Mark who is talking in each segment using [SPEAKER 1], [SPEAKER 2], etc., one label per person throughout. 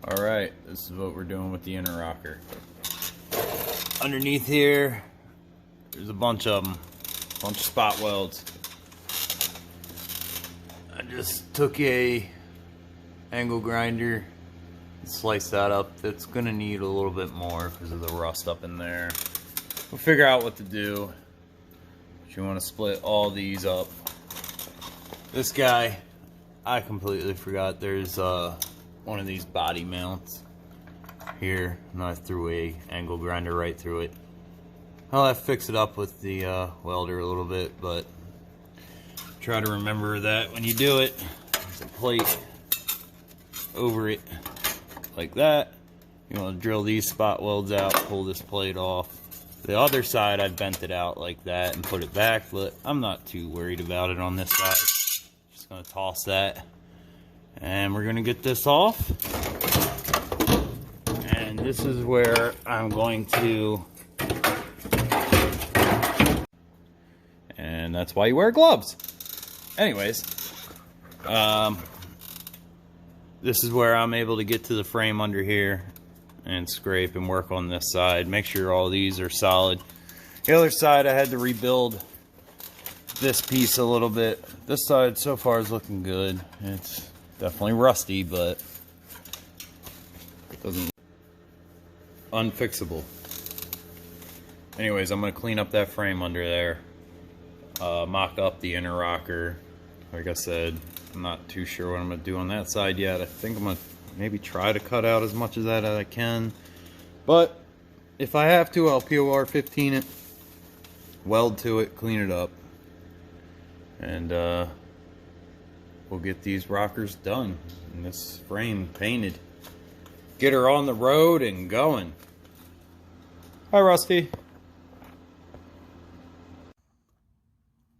[SPEAKER 1] Alright, this is what we're doing with the inner rocker. Underneath here, there's a bunch of them. Bunch of spot welds. I just took a angle grinder and sliced that up. It's gonna need a little bit more because of the rust up in there. We'll figure out what to do. If you want to split all these up. This guy, I completely forgot there's one of these body mounts here, and I threw a angle grinder right through it. I'll have to fix it up with the welder a little bit, but try to remember that when you do it, there's a plate over it like that. You want to drill these spot welds out, pull this plate off. The other side I bent it out like that and put it back, but I'm not too worried about it on this side. Just gonna toss that. And we're gonna get this off. And this is where I'm going to, and that's why you wear gloves. Anyways, this is where I'm able to get to the frame under here and scrape and work on this side. Make sure all these are solid. The other side I had to rebuild this piece a little bit. This side so far is looking good. It's definitely rusty, but it doesn't unfixable. Anyways, I'm gonna clean up that frame under there, mock up the inner rocker. Like I said, I'm not too sure what I'm gonna do on that side yet. I think I'm gonna maybe try to cut out as much of that as I can, but if I have to, I'll POR 15 it, weld to it, clean it up, and we'll get these rockers done and this frame painted. Get her on the road and going. Hi, Rusty.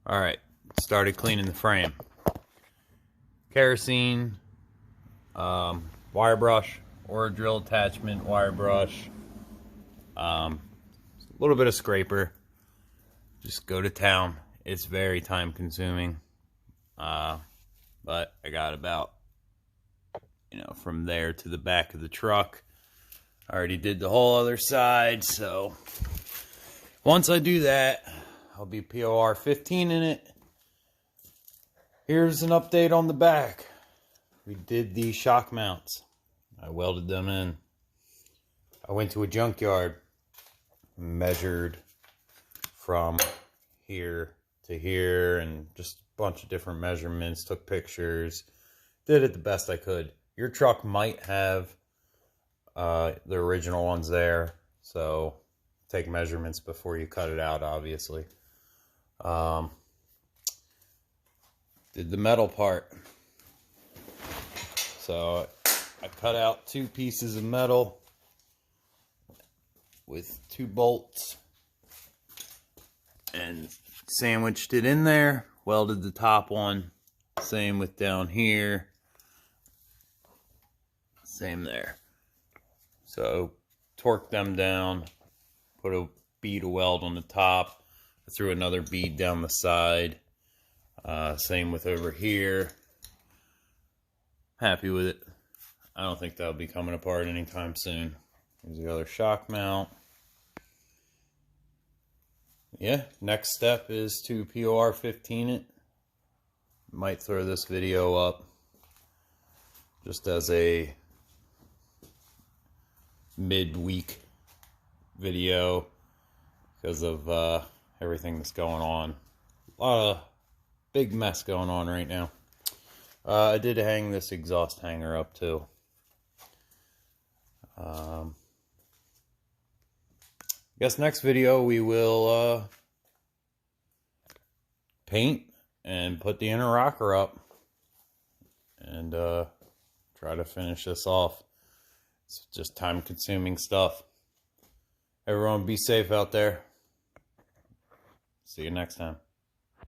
[SPEAKER 1] Alright, started cleaning the frame. Kerosene, wire brush, or drill attachment, wire brush, a little bit of scraper. Just go to town. It's very time consuming, but I got about, from there to the back of the truck. I already did the whole other side, so once I do that, I'll be POR 15 in it. Here's an update on the back. We did the shock mounts. I welded them in. I went to a junkyard, measured from here to here, and just a bunch of different measurements, took pictures, did it the best I could. Your truck might have the original ones there, so take measurements before you cut it out, obviously. Did the metal part. So I cut out 2 pieces of metal with 2 bolts and sandwiched it in there, welded the top one, same with down here, same there. So torqued them down, put a bead of weld on the top, I threw another bead down the side, same with over here. Happy with it. I don't think that'll be coming apart anytime soon. Here's the other shock mount. Yeah, next step is to POR 15 it. Might throw this video up just as a mid-week video because of everything that's going on. A lot of big mess going on right now. I did hang this exhaust hanger up too. I guess next video we will paint and put the inner rocker up and try to finish this off. It's just time consuming stuff. Everyone be safe out there. See you next time.